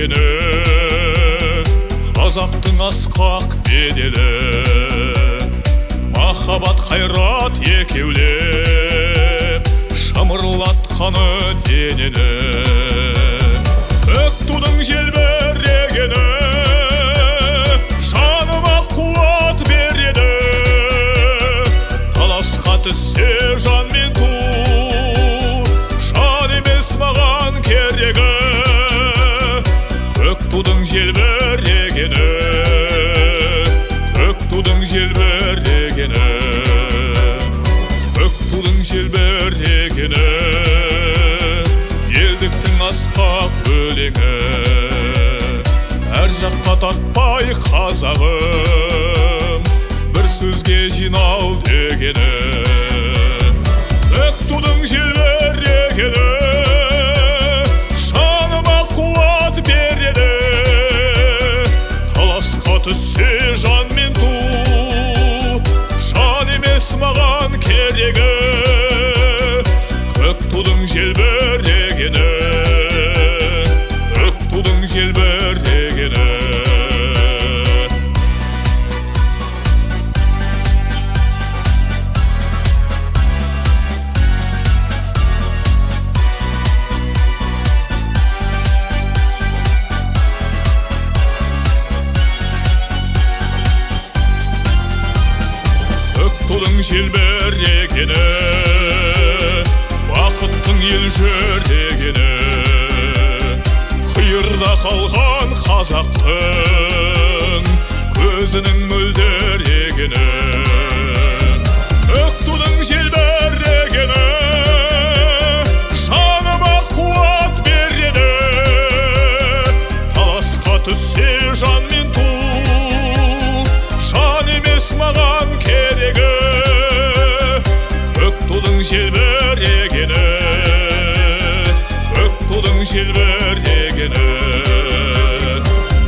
желбірегені, қазақтың асқақ беделі, махаббат қайрат екеулеп шымырлатқаны денені. Көк тудың желбірегені жаныма қуат береді, таласқа түссе жан мен ту, жан емес маған керегі. Көк тудың желбірегені, көк тудың желбірегені, көк тудың желбірегені, елдіктің асқақ өлеңі, әр жаққа тартпай қазағым бір сөзге жинал дегені. Көк тудың желбірегені жаныма қуат береді, таласқа түссе жан мен ту, жан емес маған керегі. Көк тудың желбірегені, көк тудың желбірегені. Көк тудың желбірегені, бақыттың ел жүрегені, қиырда қалған қазақтың көзінің мөлдірегені. Көк тудың желбірегені жаныма қуат береді, таласқа түссе жан мен ту, жан емес маған керегі. Көк тудың желбірегені, көк тудың желбірегені,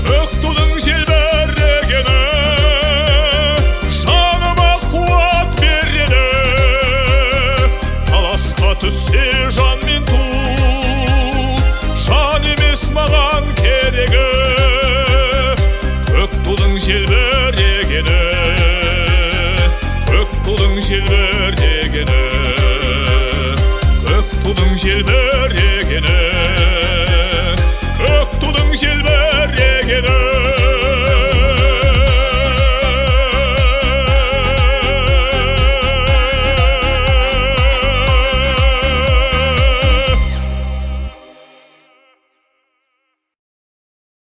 көк тудың желбірегені жаныма қуат береді, таласқа түссе жан мен ту, жан емес маған керегі. Көк тудың желбірегені, көк тудың желбірегені, көк тудың желбірегені.